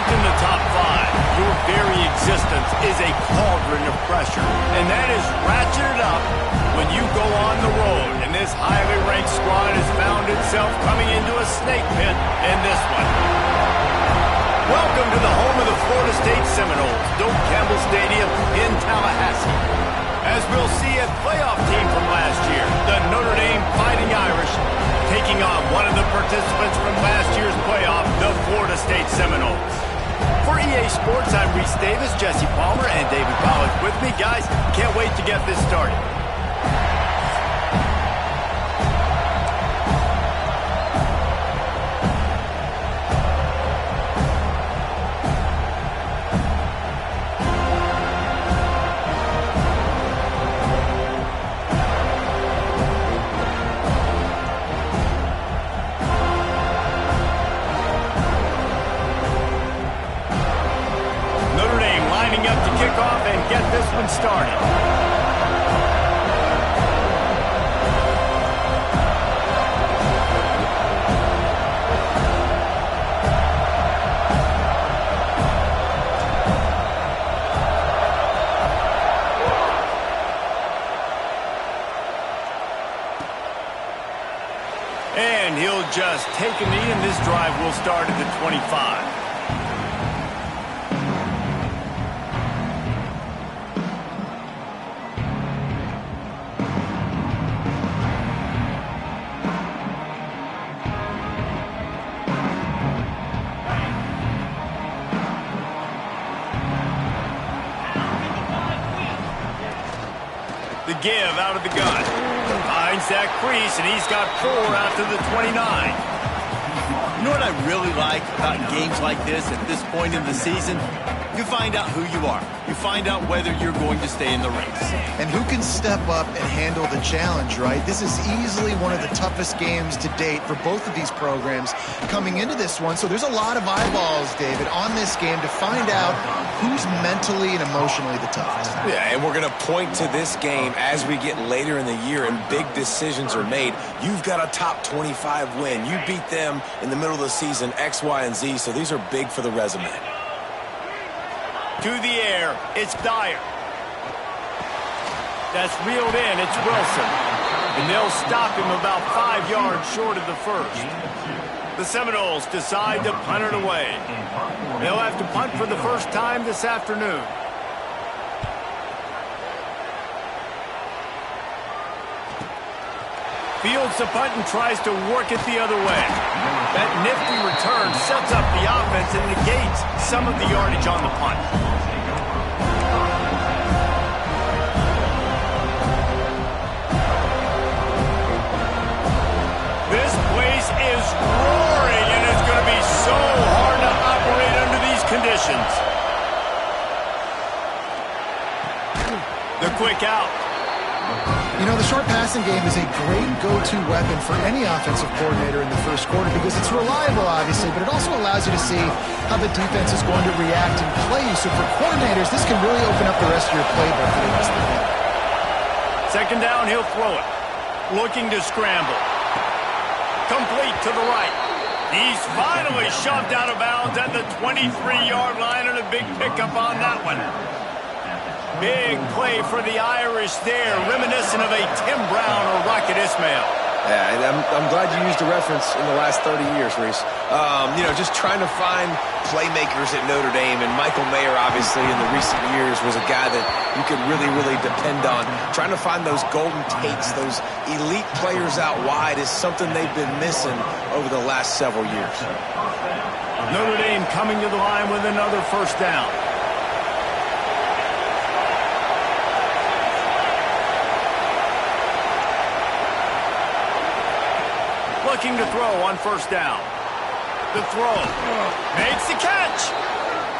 Ranked in the top 5, your very existence is a cauldron of pressure. And that is ratcheted up when you go on the road. And this highly ranked squad has found itself coming into a snake pit in this one. Welcome to the home of the Florida State Seminoles, Doak Campbell Stadium in Tallahassee. As we'll see a playoff team from last year, the Notre Dame Fighting Irish, taking on one of the participants from last year's playoff, the Florida State Seminoles. For EA Sports, I'm Reese Davis, Jesse Palmer, and David Collins with me. Guys, can't wait to get this started. Get this one started. And he'll just take a knee, and this drive will start at the 25. The give out of the gun. Finds that crease, and he's got 4 out to the 29. You know what I really like about games like this at this point in the season? You find out who you are. You find out whether you're going to stay in the race. And who can step up and handle the challenge, right? This is easily one of the toughest games to date for both of these programs coming into this one. So there's a lot of eyeballs, David, on this game to find out who's mentally and emotionally the toughest. Yeah, and we're going to point to this game as we get later in the year and big decisions are made. You've got a top 25 win. You beat them in the middle of the season, X, Y, and Z, so these are big for the resume. To the air, it's Dyer. That's reeled in, it's Wilson. And they'll stop him about 5 yards short of the first. The Seminoles decide to punt it away. They'll have to punt for the first time this afternoon. Fields the punt and tries to work it the other way. That nifty return sets up the offense and negates some of the yardage on the punt. This place is roaring, and it's going to be so hard to operate under these conditions. The quick out. You know, the short passing game is a great go-to weapon for any offensive coordinator in the first quarter because it's reliable, obviously, but it also allows you to see how the defense is going to react and play you. So for coordinators, this can really open up the rest of your playbook for the rest of the game. Second down, he'll throw it. Looking to scramble. Complete to the right. He's finally shoved out of bounds at the 23-yard line, and a big pickup on that one. Big play for the Irish there, reminiscent of a Tim Brown or Rocket Ismail. Yeah, and I'm glad you used a reference in the last 30 years, Reese. You know, just trying to find playmakers at Notre Dame, and Michael Mayer, obviously, in the recent years was a guy that you could really, really depend on. Trying to find those golden takes, those elite players out wide is something they've been missing over the last several years. Notre Dame coming to the line with another first down. Looking to throw on first down. The throw. Makes the catch.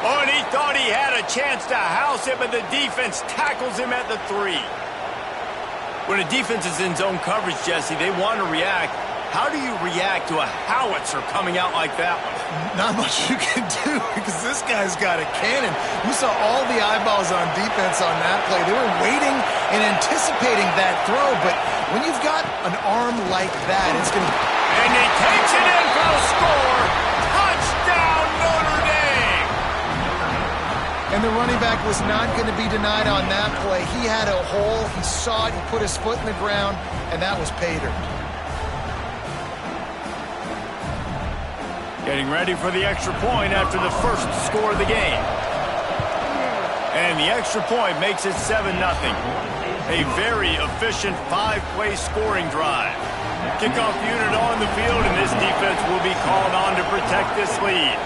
Oh, and he thought he had a chance to house it, but the defense tackles him at the 3. When a defense is in zone coverage, Jesse, they want to react. How do you react to a howitzer coming out like that one? Not much you can do because this guy's got a cannon. You saw all the eyeballs on defense on that play. They were waiting and anticipating that throw, but when you've got an arm like that, it's going to... And he takes it in for a score. Touchdown, Notre Dame! And the running back was not going to be denied on that play. He had a hole. He saw it. He put his foot in the ground, and that was pay dirt. Getting ready for the extra point after the first score of the game. And the extra point makes it 7-0. A very efficient 5-play scoring drive. Kickoff unit on the field, and this defense will be called on to protect this lead.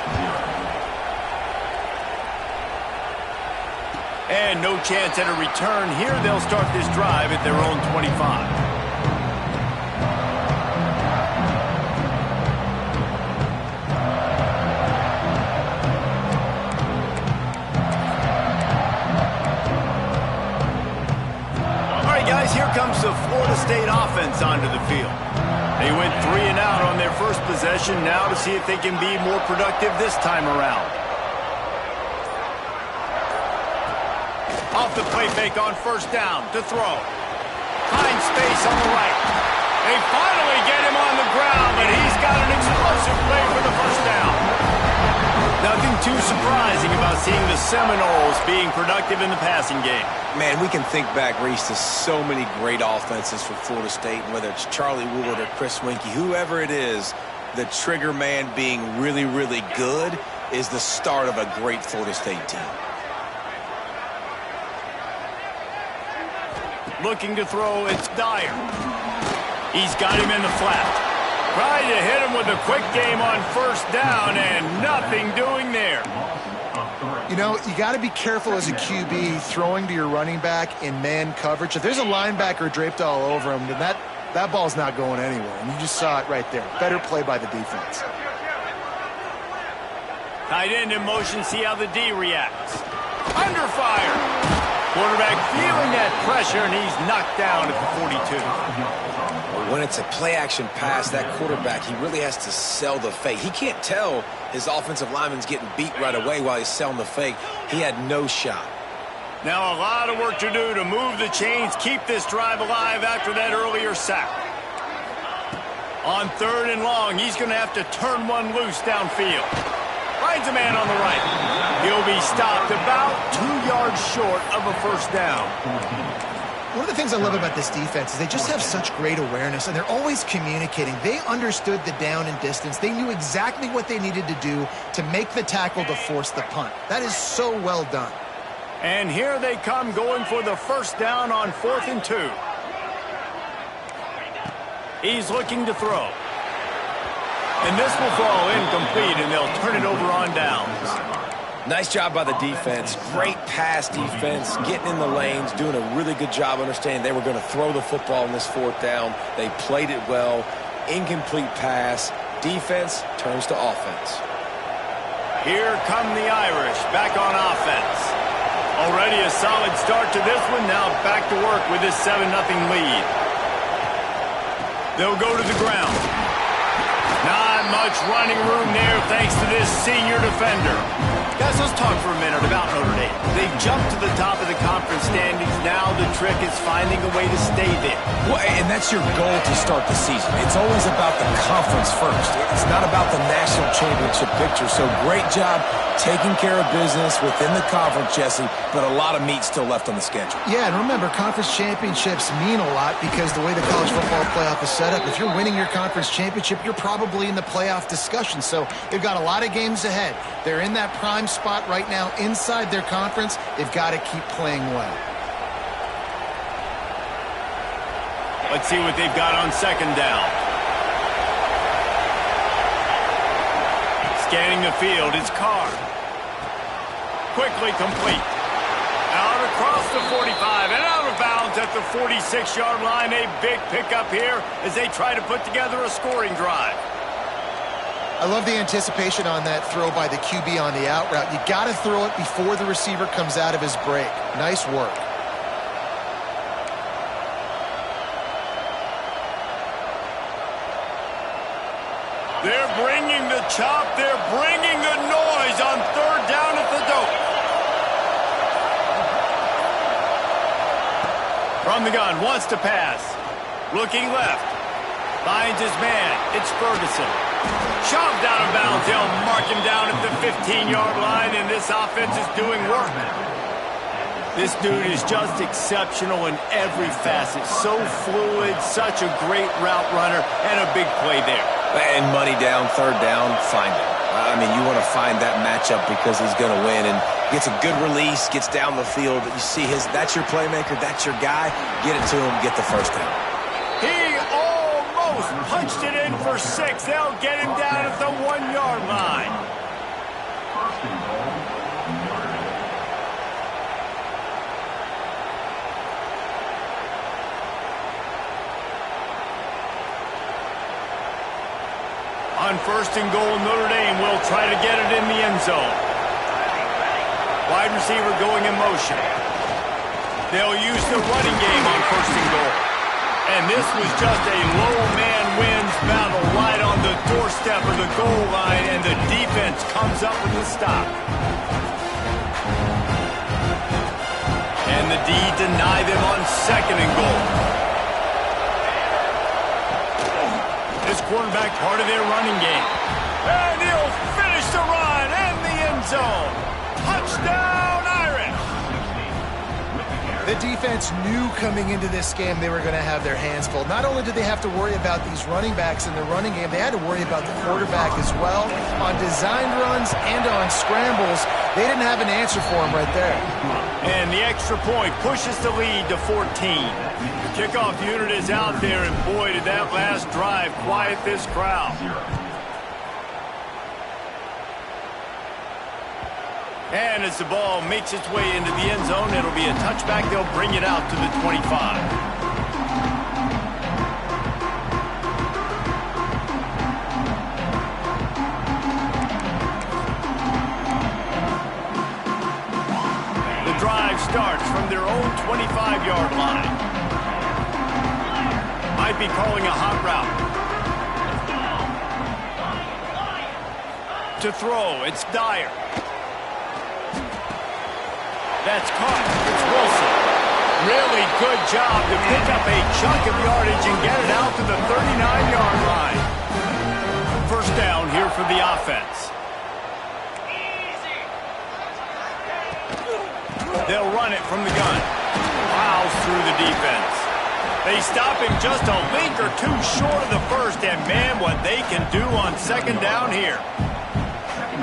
And no chance at a return here. They'll start this drive at their own 25. Here comes the Florida State offense onto the field. They went 3 and out on their first possession, now to see if they can be more productive this time around. Off the play fake on first down to throw. Finds space on the right. They finally get him on the ground, but he's got an explosive play for the first down. Nothing too surprising about seeing the Seminoles being productive in the passing game. Man, we can think back, Reese, to so many great offenses for Florida State, and whether it's Charlie Wood or Chris Winkie, whoever it is, the trigger man being really, really good is the start of a great Florida State team. Looking to throw, it's Dyer. He's got him in the flat. Trying to hit him with a quick game on first down, and nothing doing there. You know, you got to be careful as a QB throwing to your running back in man coverage. If there's a linebacker draped all over him, then that ball's not going anywhere. And you just saw it right there. Better play by the defense. Tight end in motion, see how the D reacts. Under fire. Quarterback feeling that pressure, and he's knocked down at the 42. When it's a play-action pass, that quarterback, he really has to sell the fake. He can't tell his offensive lineman's getting beat right away while he's selling the fake. He had no shot. Now a lot of work to do to move the chains, keep this drive alive after that earlier sack. On 3rd and long, he's going to have to turn one loose downfield. Finds a man on the right. He'll be stopped about 2 yards short of a first down. One of the things I love about this defense is they just have such great awareness, and they're always communicating. They understood the down and distance. They knew exactly what they needed to do to make the tackle to force the punt. That is so well done. And here they come going for the first down on 4th and 2. He's looking to throw. And this will fall incomplete, and they'll turn it over on downs. Nice job by the defense. Great pass defense, getting in the lanes, doing a really good job understanding they were going to throw the football on this 4th down. They played it well. Incomplete pass. Defense turns to offense. Here come the Irish back on offense. Already a solid start to this one. Now back to work with this 7-0 lead. They'll go to the ground. Not much running room there thanks to this senior defender. Guys, let's talk for a minute about Notre Dame. They've jumped to the top of the conference standings. Now the trick is finding a way to stay there. Well, and that's your goal to start the season. It's always about the conference first. It's not about the national championship picture. So great job taking care of business within the conference, Jesse, but a lot of meat still left on the schedule. Yeah, and remember, conference championships mean a lot because the way the college football playoff is set up, if you're winning your conference championship, you're probably in the playoff discussion. So they've got a lot of games ahead. They're in that prime spot right now inside their conference. They've got to keep playing well. Let's see what they've got on 2nd down. Scanning the field, it's Carr. Quickly complete. Out across the 45 and out of bounds at the 46-yard line. A big pickup here as they try to put together a scoring drive. I love the anticipation on that throw by the QB on the out route. You got to throw it before the receiver comes out of his break. Nice work. They're bringing the chop. They're bringing the noise on 3rd down at the dope. From the gun, wants to pass. Looking left. Finds his man. It's Ferguson. Shoved out of bounds. They'll mark him down at the 15-yard line, and this offense is doing work. This dude is just exceptional in every facet. So fluid, such a great route runner, and a big play there. And money down, third down, find him. I mean, you want to find that matchup because he's going to win. And gets a good release, gets down the field. You see that's your playmaker, that's your guy. Get it to him, get the first down. He almost punched it in for 6. They'll get him down at the 1-yard line. On 1st and goal, Notre Dame will try to get it in the end zone. Wide receiver going in motion. They'll use the running game on 1st and goal. And this was just a low man wins battle right on the doorstep of the goal line, and the defense comes up with the stop. And the D deny them on 2nd and goal. This quarterback part of their running game. And he'll finish the run in the end zone. Touchdown, Irish! The defense knew coming into this game they were going to have their hands full. Not only did they have to worry about these running backs in the running game, they had to worry about the quarterback as well. On designed runs and on scrambles, they didn't have an answer for him right there. And the extra point pushes the lead to 14. The kickoff unit is out there, and boy, did that last drive quiet this crowd. And as the ball makes its way into the end zone, it'll be a touchback. They'll bring it out to the 25. The drive starts from their own 25-yard line. Might be calling a hot route. To throw, it's Dyer. That's caught. It's Wilson. Really good job to pick up a chunk of yardage and get it out to the 39-yard line. First down here for the offense. They'll run it from the gun. Plows through the defense. They stop him just a link or two short of the first, and man, what they can do on 2nd down here.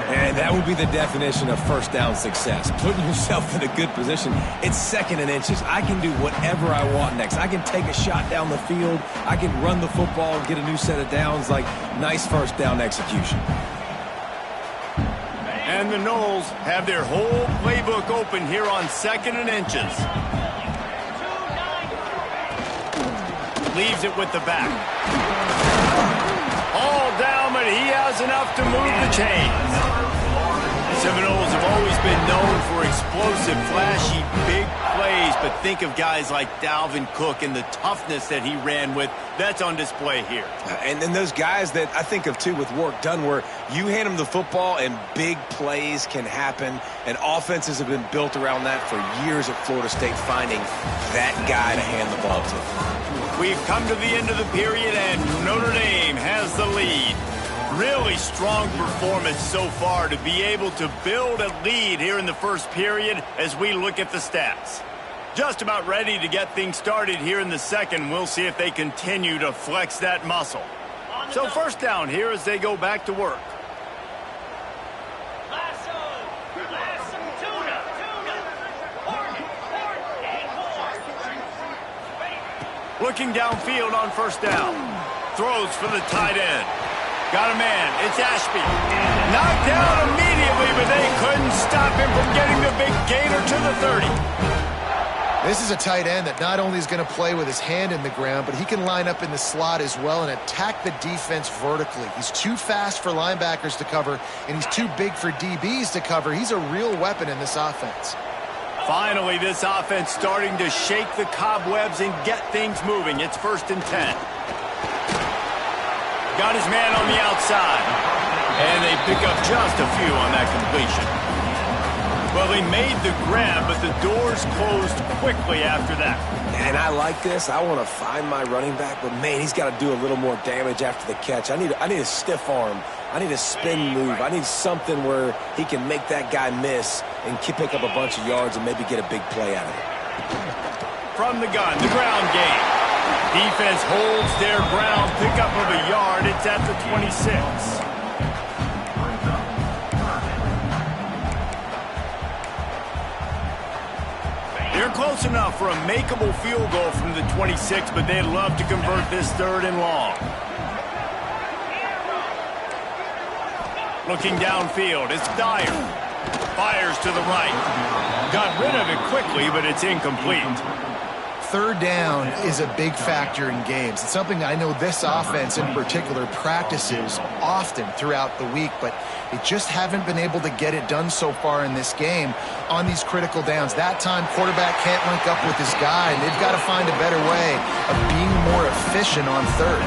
And that would be the definition of first down success. Putting yourself in a good position. It's 2nd and inches. I can do whatever I want next. I can take a shot down the field. I can run the football and get a new set of downs. Like, nice first down execution. And the Noles have their whole playbook open here on 2nd and inches. Leaves it with the back. All down, but he has enough to move the chains. Seminoles have always been known for explosive, flashy, big plays, but think of guys like Dalvin Cook and the toughness that he ran with. That's on display here. And then those guys that I think of, too, with work done, where you hand them the football and big plays can happen, and offenses have been built around that for years at Florida State, finding that guy to hand the ball to. We've come to the end of the period, and Notre Dame has the lead. Really strong performance so far to be able to build a lead here in the first period as we look at the stats. Just about ready to get things started here in the second. We'll see if they continue to flex that muscle. So first down here as they go back to work. Looking downfield on first down. Throws for the tight end. Got a man. It's Ashby. Knocked down immediately, but they couldn't stop him from getting the big gainer to the 30. This is a tight end that not only is going to play with his hand in the ground, but he can line up in the slot as well and attack the defense vertically. He's too fast for linebackers to cover, and he's too big for DBs to cover. He's a real weapon in this offense. Finally, this offense starting to shake the cobwebs and get things moving. It's 1st and 10. Got his man on the outside. And they pick up just a few on that completion. Well, they made the grab, but the doors closed quickly after that. And I like this. I want to find my running back, but man, he's got to do a little more damage after the catch. I need a stiff arm. I need a spin move. I need something where he can make that guy miss and pick up a bunch of yards and maybe get a big play out of it. From the gun, the ground game. Defense holds their ground, pickup of a yard. It's at the 26. They're close enough for a makeable field goal from the 26, but they'd love to convert this 3rd and long. Looking downfield, it's Dyer. Fires to the right. Got rid of it quickly, but it's incomplete. 3rd down is a big factor in games. It's something I know this offense in particular practices often throughout the week, but they just haven't been able to get it done so far in this game on these critical downs. That time, quarterback can't link up with his guy, and they've got to find a better way of being more efficient on 3rd.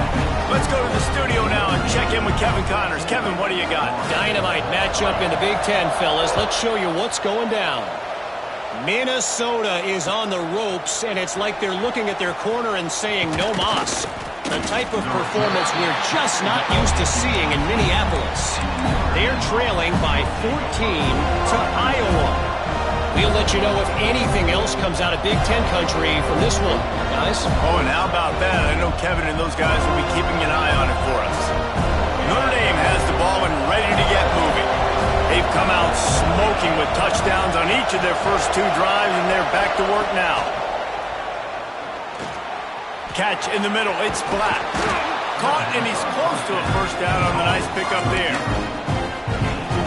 Let's go to the studio now and check in with Kevin Connors. Kevin, what do you got? Dynamite matchup in the Big Ten, fellas. Let's show you what's going down. Minnesota is on the ropes, and it's like they're looking at their corner and saying, no mas. The type of performance we're just not used to seeing in Minneapolis. They're trailing by 14 to Iowa. We'll let you know if anything else comes out of Big Ten country from this one, guys. Oh, and how about that? I know Kevin and those guys will be keeping an eye on it for us. Notre Dame has the ball and ready to get moving. They've come out smoking with touchdowns on each of their first 2 drives, and they're back to work now. Catch in the middle. It's Black. Caught, and he's close to a first down on the nice pickup there.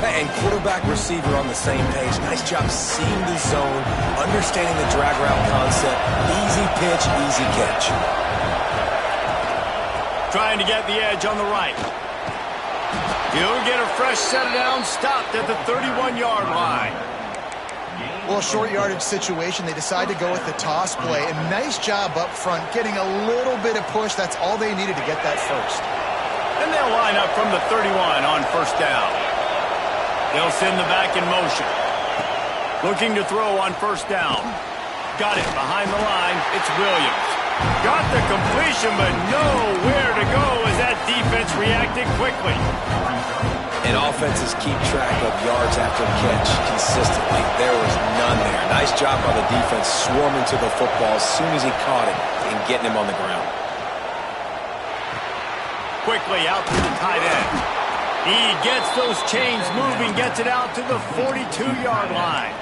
And quarterback receiver on the same page. Nice job seeing the zone, understanding the drag route concept. Easy pitch, easy catch. Trying to get the edge on the right. He'll get a fresh set of downs, stopped at the 31-yard line. Well, short yardage situation, they decide to go with the toss play, and nice job up front, getting a little bit of push. That's all they needed to get that first. And they'll line up from the 31 on first down. They'll send the back in motion. Looking to throw on first down. Got it behind the line. It's Williams. Got the completion, but nowhere to go as that defense reacted quickly. And offenses keep track of yards after catch consistently. There was none there. Nice job by the defense swarming to the football as soon as he caught it and getting him on the ground. Quickly out to the tight end. He gets those chains moving, gets it out to the 42-yard line.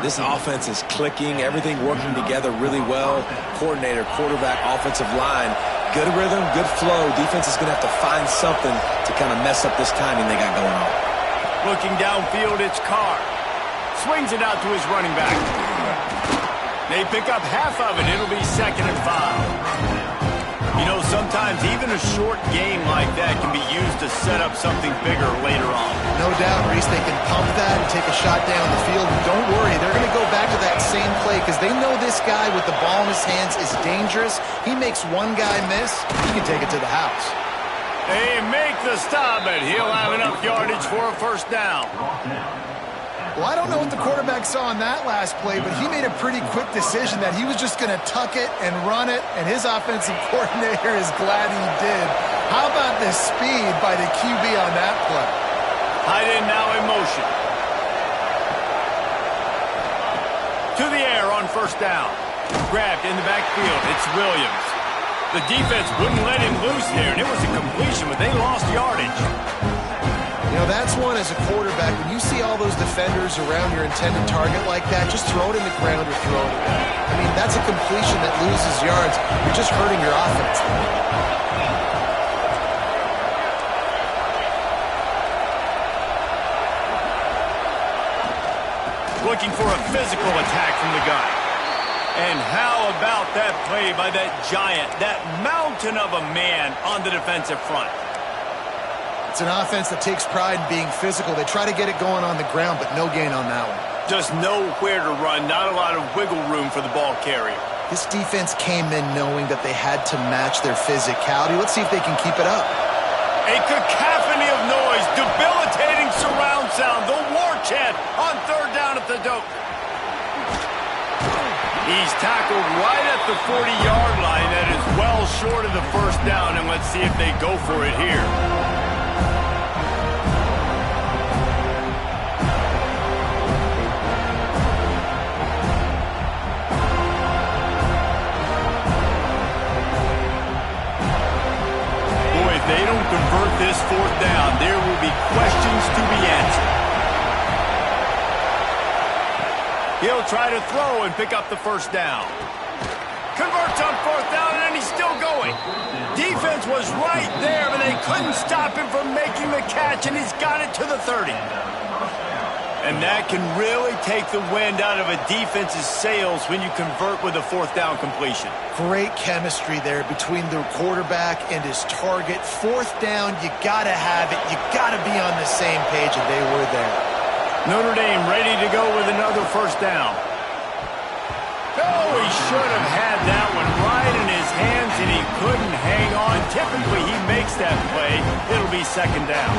This offense is clicking, everything working together really well. Coordinator, quarterback, offensive line, good rhythm, good flow. Defense is going to have to find something to kind of mess up this timing they got going on. Looking downfield, it's Carr. Swings it out to his running back. They pick up half of it. It'll be 2nd and 5. You know, sometimes even a short game like that can be used to set up something bigger later on. No doubt, Reese, they can pump that and take a shot down the field. And don't worry, they're going to go back to that same play because they know this guy with the ball in his hands is dangerous. He makes one guy miss, he can take it to the house. They make the stop, but he'll have enough yardage for a first down. Well, I don't know what the quarterback saw on that last play, but he made a pretty quick decision that he was just going to tuck it and run it, and his offensive coordinator is glad he did. How about the speed by the QB on that play? Tight end now in motion. To the air on first down. Grabbed in the backfield. It's Williams. The defense wouldn't let him loose there, and it was a completion, but they lost yardage. You know, that's one as a quarterback. When you see all those defenders around your intended target like that, just throw it in the ground or throw it away. I mean, that's a completion that loses yards. You're just hurting your offense. Looking for a physical attack from the gun. And how about that play by that giant, that mountain of a man on the defensive front? It's an offense that takes pride in being physical. They try to get it going on the ground, but no gain on that one. Just nowhere to run, not a lot of wiggle room for the ball carrier. This defense came in knowing that they had to match their physicality. Let's see if they can keep it up. A cacophony of noise, debilitating surround sound, the war chant on third down at the dope. He's tackled right at the 40-yard line. That is well short of the first down, and let's see if they go for it here. Boy, if they don't convert this fourth down, there will be questions to be answered. He'll try to throw and pick up the first down. Converts on fourth down, and he's still going. Defense was right there, but they couldn't stop him from making the catch, and he's got it to the 30. And that can really take the wind out of a defense's sails when you convert with a fourth down completion. Great chemistry there between the quarterback and his target. Fourth down, you got to have it. You got to be on the same page, and they were there. Notre Dame ready to go with another first down. Oh, he should have had that one right in his hands, and he couldn't hang on. Typically, he makes that play. It'll be second down.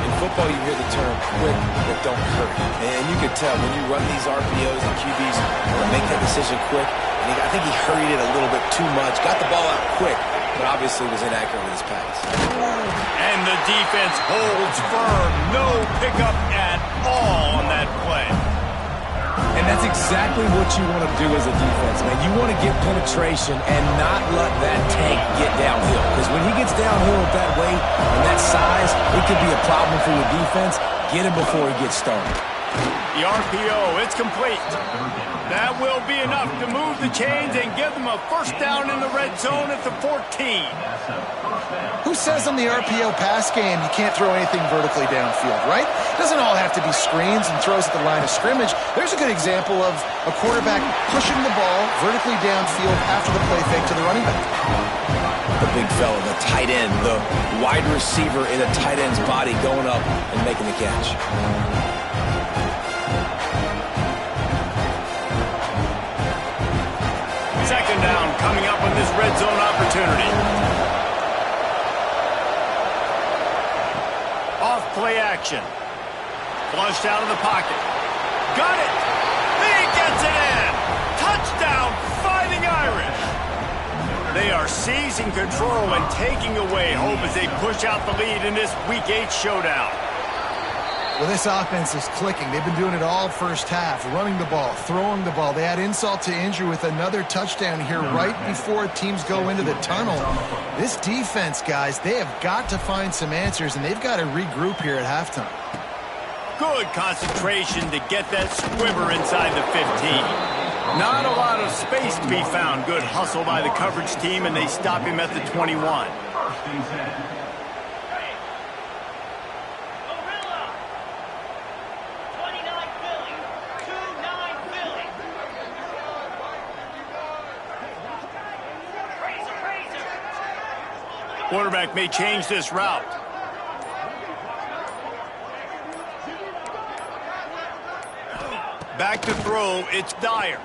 In football, you hear the term quick but don't hurt. And you can tell when you run these RPOs and QBs want to make that decision quick. And I think he hurried it a little bit too much. Got the ball out quick, but obviously was inaccurate with his pass. And the defense holds firm. No pickup at all on that play. And that's exactly what you want to do as a defense, man. You want to get penetration and not let that tank get downhill. Because when he gets downhill at that weight and that size, it could be a problem for your defense. Get him before he gets started. The RPO, it's complete. That will be enough to move the chains and give them a first down in the red zone at the 14. Who says on the RPO pass game you can't throw anything vertically downfield, right? It doesn't all have to be screens and throws at the line of scrimmage. There's a good example of a quarterback pushing the ball vertically downfield after the play fake to the running back. The big fella, the tight end, the wide receiver in a tight end's body going up and making the catch. Second down coming up on this red zone opportunity. Off play action. Flushed out of the pocket. Got it. He gets it in. Touchdown, Fighting Irish. They are seizing control and taking away hope as they push out the lead in this Week 8 showdown. Well, this offense is clicking. They've been doing it all first half, running the ball, throwing the ball. They add insult to injury with another touchdown here right before teams go into the tunnel. This defense, guys, they have got to find some answers, and they've got to regroup here at halftime. Good concentration to get that squibber inside the 15. Not a lot of space to be found. Good hustle by the coverage team, and they stop him at the 21. Quarterback may change this route. Back to throw, it's Dyer.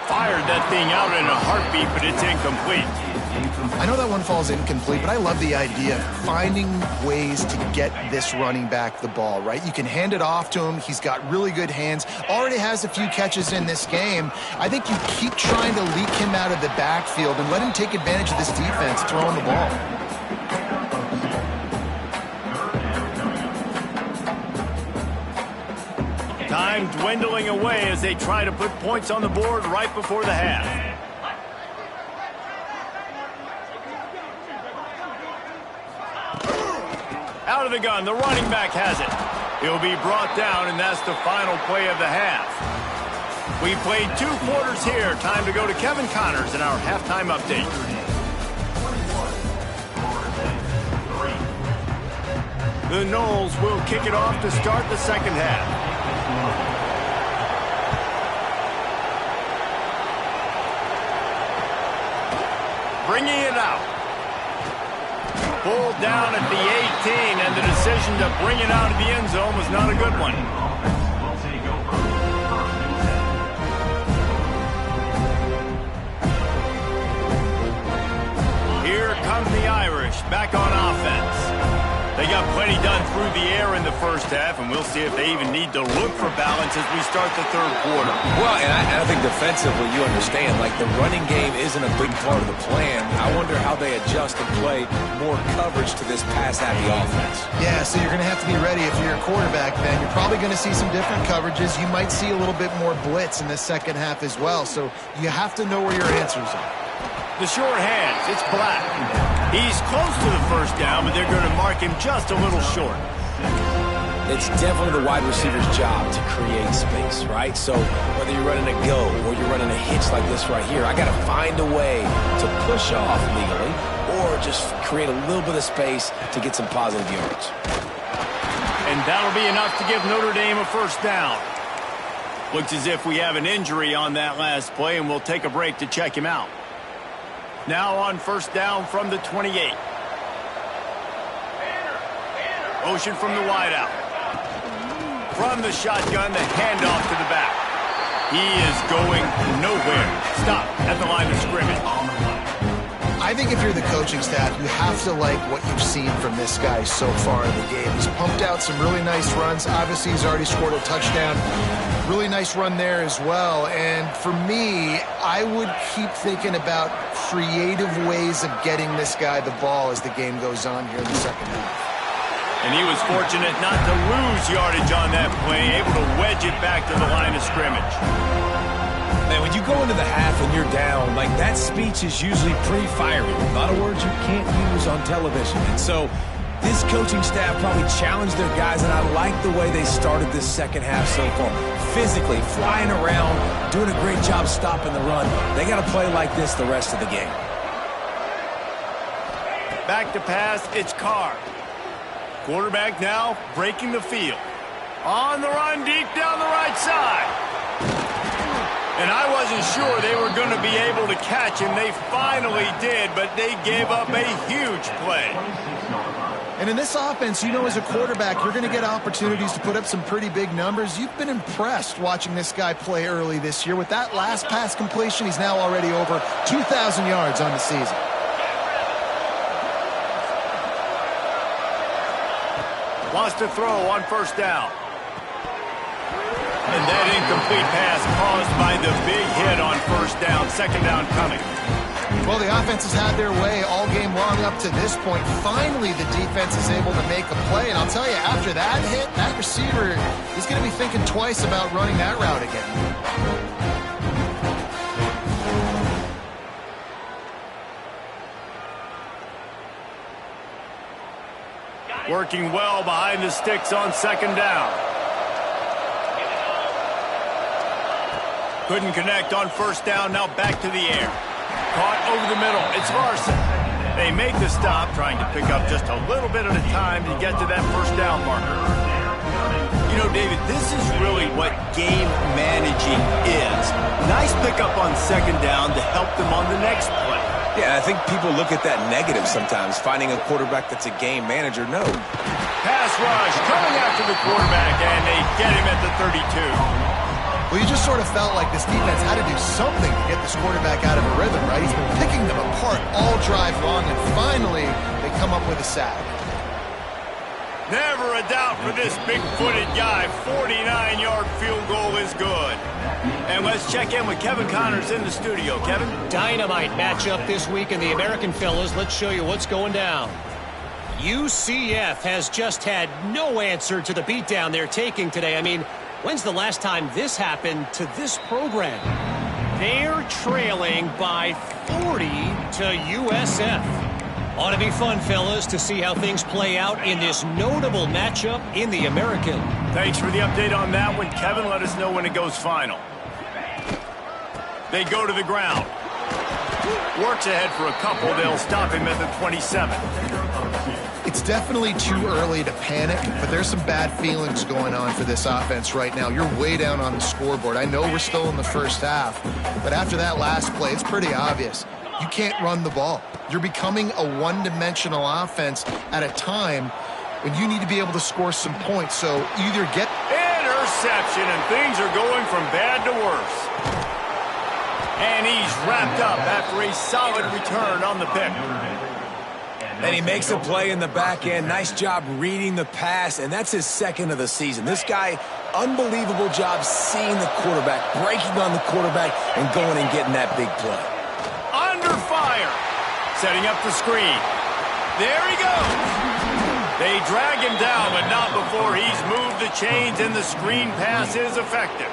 Fired that thing out in a heartbeat, but it's incomplete. I know that one falls incomplete, but I love the idea of finding ways to get this running back the ball, right? You can hand it off to him. He's got really good hands. Already has a few catches in this game. I think you keep trying to leak him out of the backfield and let him take advantage of this defense throwing the ball. Time dwindling away as they try to put points on the board right before the half. Out of the gun, the running back has it. He'll be brought down, and that's the final play of the half. We played 2 quarters here. Time to go to Kevin Connors in our halftime update. The Noles will kick it off to start the second half. Bringing it out. Pulled down at the 18, and the decision to bring it out of the end zone was not a good one. Here comes the Irish back on offense. They got plenty done through the air in the first half, and we'll see if they even need to look for balance as we start the third quarter. Well, and I think defensively, you understand, like the running game isn't a big part of the plan. I wonder how they adjust and play more coverage to this pass-happy offense. Yeah, so you're going to have to be ready if you're a quarterback, Ben. You're probably going to see some different coverages. You might see a little bit more blitz in the second half as well, so you have to know where your answers are. The short hands, it's Black. He's close to the first down, but they're going to mark him just a little short. It's definitely the wide receiver's job to create space, right? So whether you're running a go or you're running a hitch like this right here, I got to find a way to push off legally or just create a little bit of space to get some positive yards. And that'll be enough to give Notre Dame a first down. Looks as if we have an injury on that last play, and we'll take a break to check him out. Now on first down from the 28. Motion from the wideout. From the shotgun, the handoff to the back. He is going nowhere. Stop at the line of scrimmage. I think if you're the coaching staff, you have to like what you've seen from this guy so far in the game. He's pumped out some really nice runs. Obviously, he's already scored a touchdown. Really nice run there as well. And for me, I would keep thinking about creative ways of getting this guy the ball as the game goes on here in the second half. And he was fortunate not to lose yardage on that play, able to wedge it back to the line of scrimmage. Man, when you go into the half and you're down, like that speech is usually pretty fiery. A lot of words you can't use on television. And so this coaching staff probably challenged their guys, and I like the way they started this second half so far. Physically, flying around, doing a great job stopping the run. They got to play like this the rest of the game. Back to pass, it's Carr. Quarterback now breaking the field. On the run, deep down the right side. And I wasn't sure they were going to be able to catch him. They finally did, but they gave up a huge play. And in this offense, you know, as a quarterback, you're going to get opportunities to put up some pretty big numbers. You've been impressed watching this guy play early this year. With that last pass completion, he's now already over 2,000 yards on the season. Wants to throw on first down. And that incomplete pass caused by the big hit on first down. Second down coming. Well, the offense has had their way all game long up to this point. Finally, the defense is able to make a play. And I'll tell you, after that hit, that receiver is going to be thinking twice about running that route again. Working well behind the sticks on second down. Couldn't connect on first down, now back to the air. Caught over the middle, it's Larson. They make the stop, trying to pick up just a little bit at a time to get to that first down marker. You know, David, this is really what game managing is. Nice pickup on second down to help them on the next play. Yeah, I think people look at that negative sometimes, finding a quarterback that's a game manager. No. Pass rush coming after the quarterback, and they get him at the 32. Well, you just sort of felt like this defense had to do something to get this quarterback out of a rhythm, right? He's been picking them apart all drive long, and finally they come up with a sack. Never a doubt for this big-footed guy. 49-yard field goal is good. And let's check in with Kevin Connors in the studio. Kevin? Dynamite matchup this week in the American, fellas. Let's show you what's going down. UCF has just had no answer to the beatdown they're taking today. I mean, when's the last time this happened to this program? They're trailing by 40 to USF. Ought to be fun, fellas, to see how things play out in this notable matchup in the American. Thanks for the update on that one, Kevin. Let us know when it goes final. They go to the ground. Works ahead for a couple. They'll stop him at the 27. It's definitely too early to panic, but there's some bad feelings going on for this offense right now. You're way down on the scoreboard. I know we're still in the first half, but after that last play, it's pretty obvious. You can't run the ball. You're becoming a one-dimensional offense at a time when you need to be able to score some points. So either get interception, and things are going from bad to worse. And he's wrapped up after a solid return on the pick. And he makes a play in the back end. Nice job reading the pass, and that's his second of the season. This guy, unbelievable job seeing the quarterback, breaking on the quarterback, and going and getting that big play. Under fire. Setting up the screen. There he goes. They drag him down, but not before he's moved the chains, and the screen pass is effective.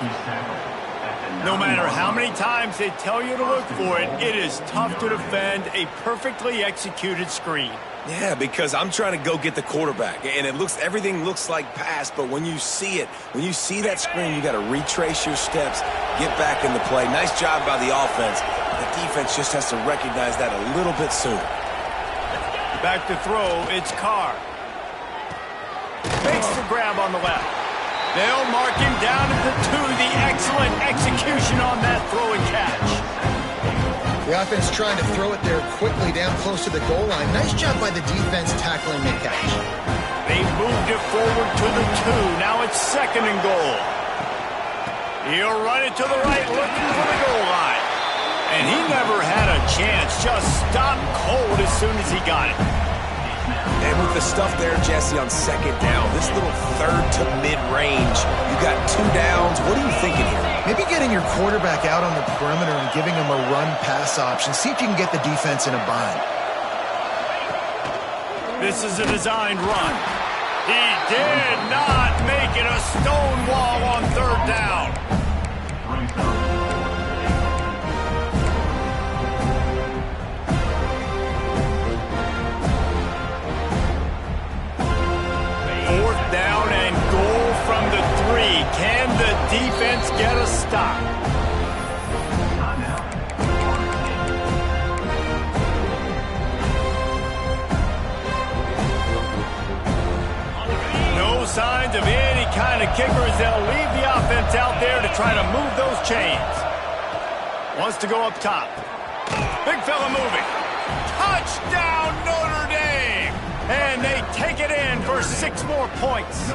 No matter how many times they tell you to look for it, it is tough to defend a perfectly executed screen. Yeah, because I'm trying to go get the quarterback, and everything looks like pass, but when you see it, when you see that screen, you got to retrace your steps, get back in the play. Nice job by the offense. The defense just has to recognize that a little bit sooner. Back to throw, it's Carr. Makes the grab on the left. They'll mark him down at the 2. The excellent execution on that throw and catch. The offense trying to throw it there quickly down close to the goal line. Nice job by the defense tackling the catch. They moved it forward to the 2. Now it's 2nd and goal. He'll run it to the right, looking for the goal line. And he never had a chance. Just stopped cold as soon as he got it. And with the stuff there, Jesse, on 2nd down, this little 3rd to mid-range, you got 2 downs. What are you thinking here? Maybe getting your quarterback out on the perimeter and giving him a run-pass option. See if you can get the defense in a bind. This is a designed run. He did not make it a stone wall on 3rd down. Down and goal from the 3. Can the defense get a stop? No signs of any kind of kickers. They'll leave the offense out there to try to move those chains. Wants to go up top. Big fella moving. Touchdown, Notre Dame! And they take it in for 6 more points.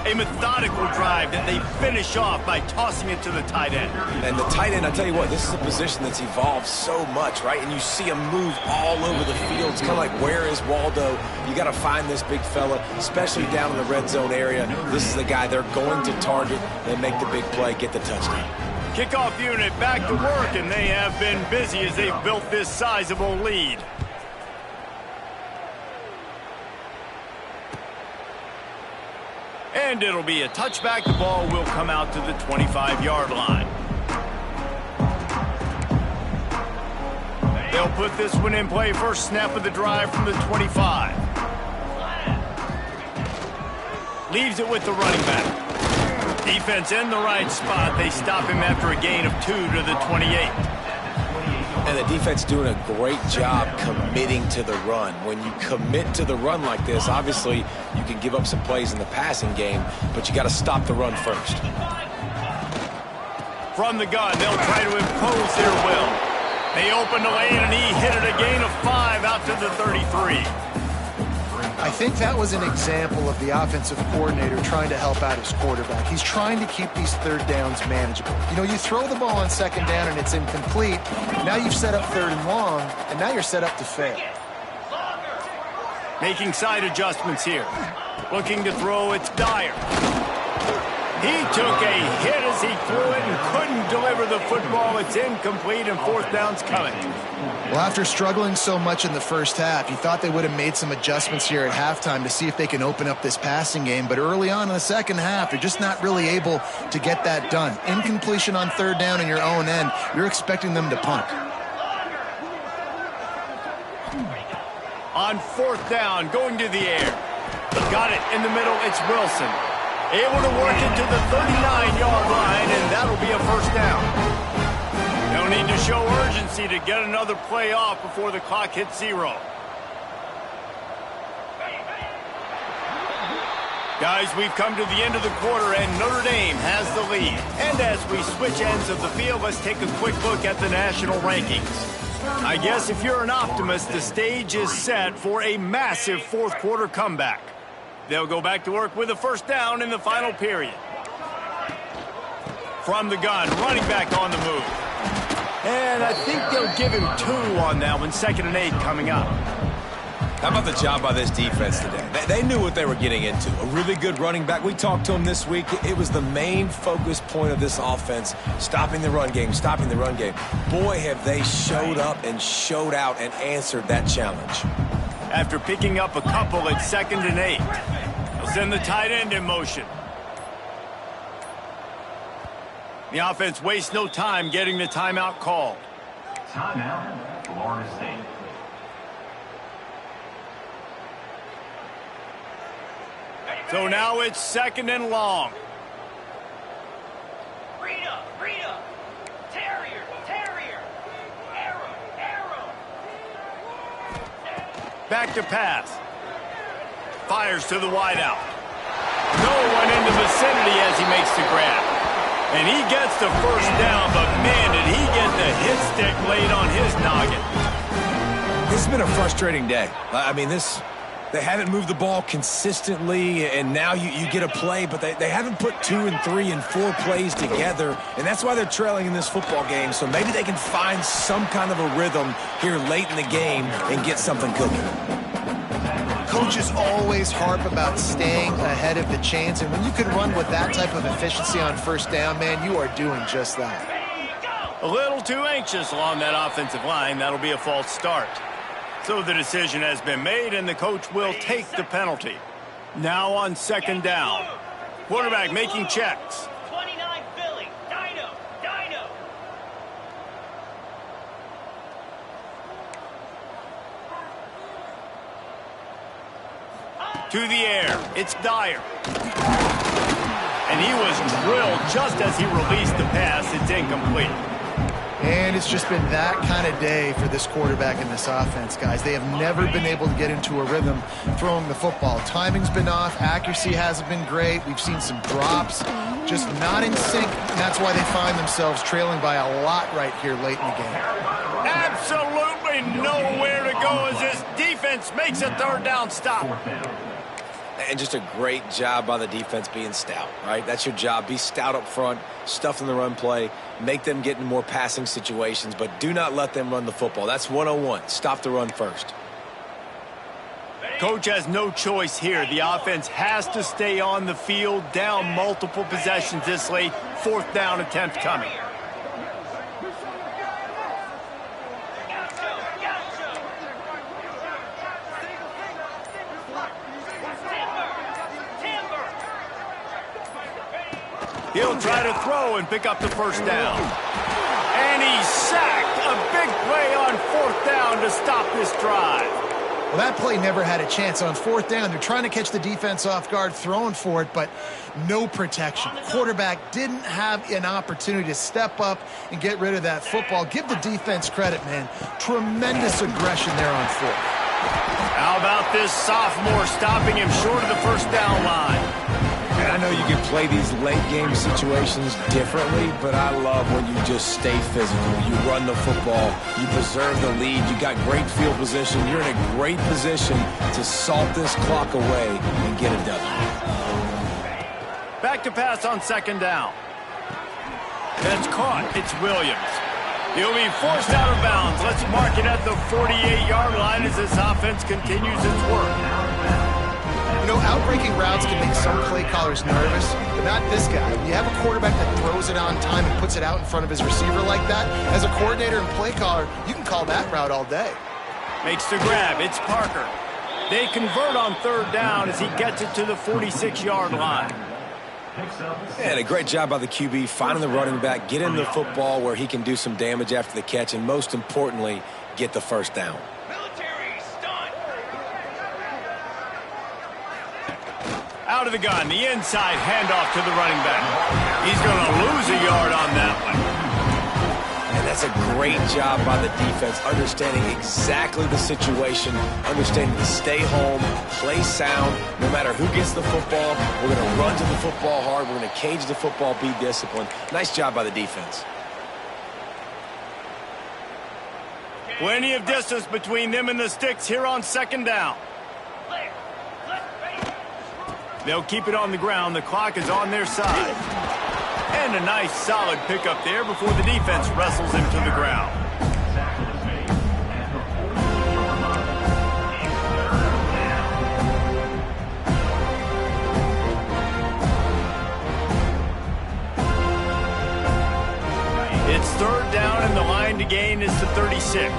A methodical drive that they finish off by tossing it to the tight end. And the tight end, I tell you what, this is a position that's evolved so much, right? And you see him move all over the field. It's kind of like, where is Waldo? You got to find this big fella, especially down in the red zone area. This is the guy they're going to target and make the big play, get the touchdown. Kickoff unit back to work, and they have been busy as they've built this sizable lead. And it'll be a touchback. The ball will come out to the 25-yard line. They'll put this one in play. First snap of the drive from the 25. Leaves it with the running back. Defense in the right spot. They stop him after a gain of 2 to the 28. And the defense doing a great job committing to the run. When you commit to the run like this, obviously you can give up some plays in the passing game, but you got to stop the run first. From the gun, they'll try to impose their will. They open the lane, and he hit it a gain of 5 out to the 33. I think that was an example of the offensive coordinator trying to help out his quarterback. He's trying to keep these 3rd downs manageable. You know, you throw the ball on 2nd down and it's incomplete. Now you've set up 3rd and long, and now you're set up to fail. Making side adjustments here. Looking to throw, it's Dyer. He took a hit as he threw it and couldn't deliver the football. It's incomplete, and 4th down's coming. Well, after struggling so much in the first half, you thought they would have made some adjustments here at halftime to see if they can open up this passing game. But early on in the second half, they're just not really able to get that done. Incompletion on 3rd down in your own end, you're expecting them to punt. On 4th down, going to the air. Got it in the middle, it's Wilson. Able to work it to the 39-yard line, and that'll be a 1st down. They'll need to show urgency to get another play off before the clock hits 0. Guys, we've come to the end of the quarter, and Notre Dame has the lead. And as we switch ends of the field, let's take a quick look at the national rankings. I guess if you're an optimist, the stage is set for a massive 4th quarter comeback. They'll go back to work with a 1st down in the final period. From the gun, running back on the move. And I think they'll give him 2 on that one, 2nd and 8 coming up. How about the job by this defense today? They knew what they were getting into. A really good running back. We talked to him this week. It was the main focus point of this offense, stopping the run game, stopping the run game. Boy, have they showed up and showed out and answered that challenge. After picking up a couple at 2nd and 8, they'll send the tight end in motion. The offense wastes no time getting the timeout called. Timeout, Florida State. So now it's 2nd and long. Rita, Terrier, arrow. Back to pass. Fires to the wideout. No one in the vicinity as he makes the grab. And he gets the first down, but man, did he get the hit stick laid on his noggin. This has been a frustrating day. I mean, they haven't moved the ball consistently, and now you get a play, but they haven't put 2 and 3 and 4 plays together, and that's why they're trailing in this football game. So maybe they can find some kind of a rhythm here late in the game and get something cooking. Coaches always harp about staying ahead of the chains, and when you can run with that type of efficiency on 1st down, man, you are doing just that. A little too anxious along that offensive line. That'll be a false start. So the decision has been made, and the coach will take the penalty. Now on 2nd down. Quarterback making checks. 29 Philly, Dino. To the air. It's Dyer. And he was drilled just as he released the pass. It's incomplete. And it's just been that kind of day for this quarterback in this offense, guys. They have never been able to get into a rhythm throwing the football. Timing's been off. Accuracy hasn't been great. We've seen some drops, just not in sync. And that's why they find themselves trailing by a lot right here late in the game. Absolutely nowhere to go as this defense makes a 3rd down stop. And just a great job by the defense being stout, right? That's your job. Be stout up front, stuff in the run play, make them get in more passing situations, but do not let them run the football. That's 101. Stop the run first. Coach has no choice here. The offense has to stay on the field, down multiple possessions this late. 4th down attempt coming. He'll try to throw and pick up the 1st down. And he's sacked. A big play on 4th down to stop this drive. Well, that play never had a chance. On 4th down, they're trying to catch the defense off guard, throwing for it, but no protection. Quarterback didn't have an opportunity to step up and get rid of that football. Give the defense credit, man. Tremendous aggression there on 4th. How about this sophomore stopping him short of the 1st down line? And I know you can play these late-game situations differently, but I love when you just stay physical. You run the football. You preserve the lead. You got great field position. You're in a great position to salt this clock away and get a W. Back to pass on 2nd down. That's caught. It's Williams. He'll be forced out of bounds. Let's mark it at the 48-yard line as this offense continues its work. You know, outbreaking routes can make some play callers nervous, but not this guy. When you have a quarterback that throws it on time and puts it out in front of his receiver like that, as a coordinator and play caller, you can call that route all day. Makes the grab. It's Parker. They convert on 3rd down as he gets it to the 46-yard line. And a great job by the QB finding the running back, get in the football where he can do some damage after the catch, and most importantly, get the 1st down. Out of the gun, the inside handoff to the running back. He's going to lose a yard on that one. And that's a great job by the defense, understanding exactly the situation, understanding to stay home, play sound. No matter who gets the football, we're going to run to the football hard. We're going to cage the football, be disciplined. Nice job by the defense. Plenty of distance between them and the sticks here on 2nd down. They'll keep it on the ground. The clock is on their side. And a nice solid pickup there before the defense wrestles him to the ground. It's third down and the line to gain is to 36.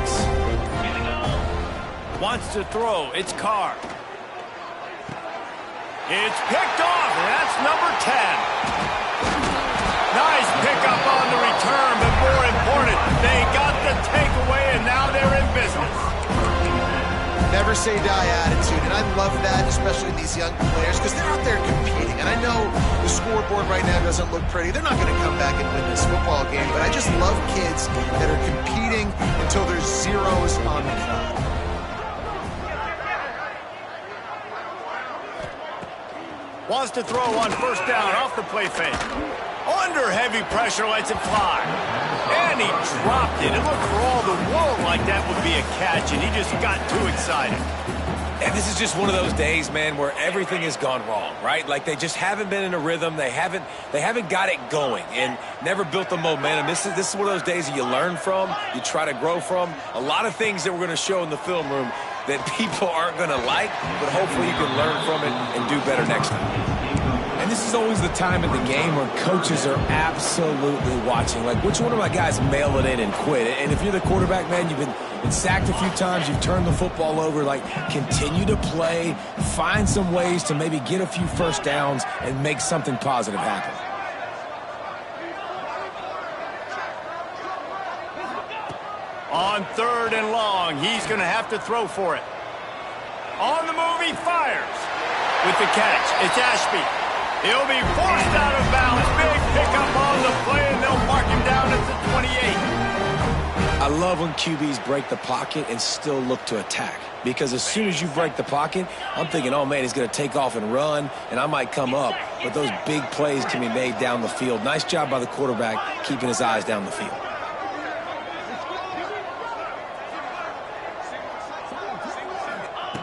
Wants to throw. It's Carr. It's picked off, and that's number 10. Nice pickup on the return, but more important, they got the takeaway, and now they're in business. Never say die attitude, and I love that, especially in these young players, because they're out there competing. And I know the scoreboard right now doesn't look pretty. They're not going to come back and win this football game, but I just love kids that are competing until there's zeros on the clock. Wants to throw on first down off the play fake. Under heavy pressure, lets it fly. And he dropped it. It looked for all the world like that would be a catch, and he just got too excited. And this is just one of those days, man, where everything has gone wrong, right? Like they just haven't been in a rhythm. They haven't got it going and never built the momentum. This is one of those days that you learn from, you try to grow from. A lot of things that we're going to show in the film room that people aren't going to like, but hopefully you can learn from it and do better next time. And this is always the time in the game where coaches are absolutely watching. Like, which one of my guys mail it in and quit? And if you're the quarterback, man, you've been sacked a few times, you've turned the football over, like, continue to play, find some ways to maybe get a few first downs and make something positive happen. On third and long, he's going to have to throw for it. On the move, he fires. With the catch, it's Ashby. He'll be forced out of bounds. Big pickup on the play, and they'll mark him down at the 28. I love when QBs break the pocket and still look to attack. Because as soon as you break the pocket, I'm thinking, oh, man, he's going to take off and run, and I might come up. But those big plays can be made down the field. Nice job by the quarterback keeping his eyes down the field.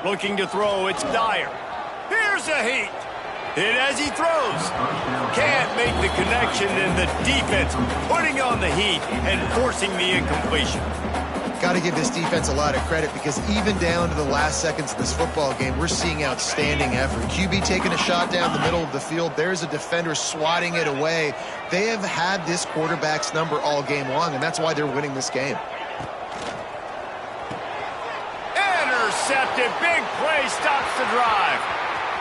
Looking to throw, it's Dyer. Here's a heat. Hit as he throws. Can't make the connection, and the defense putting on the heat and forcing the incompletion. Got to give this defense a lot of credit because even down to the last seconds of this football game, we're seeing outstanding effort. QB taking a shot down the middle of the field. There's a defender swatting it away. They have had this quarterback's number all game long, and that's why they're winning this game. Intercepted. Big play stops the drive.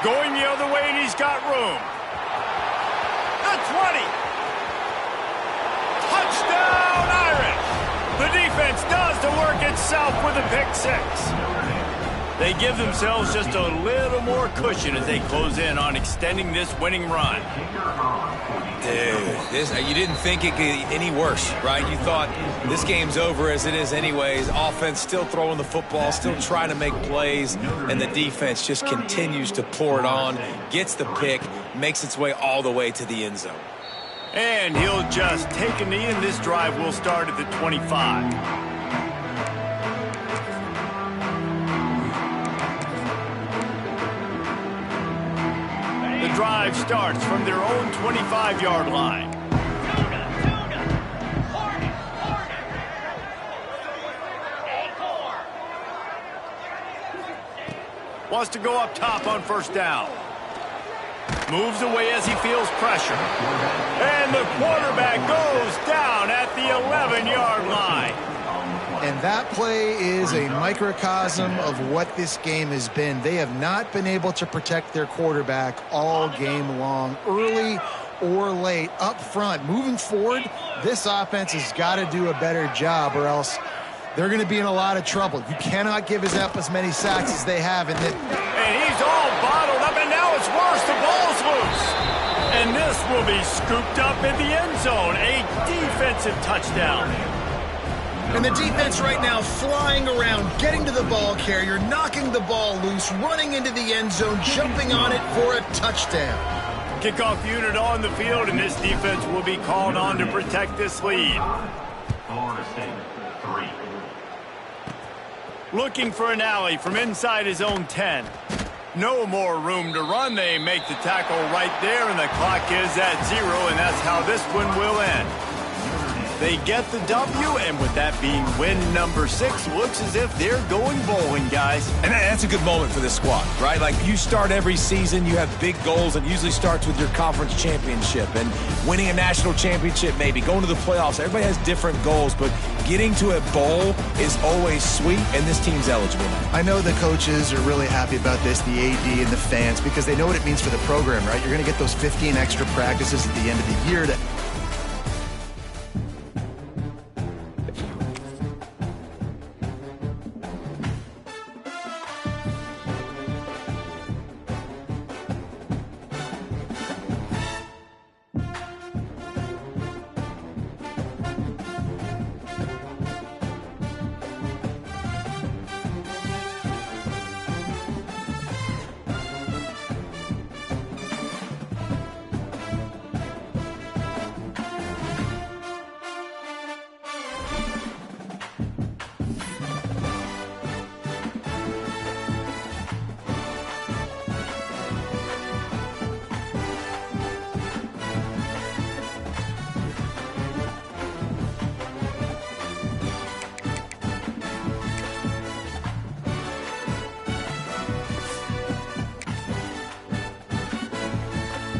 Going the other way, and he's got room. The 20. Touchdown, Irish. The defense does the work itself with a pick six. They give themselves just a little more cushion as they close in on extending this winning run. Dude, you didn't think it could get any worse, right? You thought this game's over as it is anyways. Offense still throwing the football, still trying to make plays, and the defense just continues to pour it on, gets the pick, makes its way all the way to the end zone. And he'll just take a knee, and this drive will start at the 25. The drive starts from their own 25-yard line. Wants to go up top on first down. Moves away as he feels pressure. And the quarterback goes down at the 11-yard line. And that play is a microcosm of what this game has been. They have not been able to protect their quarterback all game long, early or late, up front. Moving forward, this offense has got to do a better job or else they're going to be in a lot of trouble. You cannot give us up as many sacks as they have. And he's all bottled up, and now it's worse. The ball's loose. And this will be scooped up in the end zone. A defensive touchdown. And the defense right now flying around, getting to the ball carrier, knocking the ball loose, running into the end zone, jumping on it for a touchdown. Kickoff unit on the field, and this defense will be called on to protect this lead. Florida State, 3. Looking for an alley from inside his own 10. No more room to run. They make the tackle right there, and the clock is at 0, and that's how this one will end. They get the W, and with that being win number 6, looks as if they're going bowling, guys. And that's a good moment for this squad, right? Like, you start every season, you have big goals. It usually starts with your conference championship and winning a national championship, maybe going to the playoffs. Everybody has different goals, but getting to a bowl is always sweet, and this team's eligible. I know the coaches are really happy about this, the AD and the fans, because they know what it means for the program, right? You're going to get those 15 extra practices at the end of the year to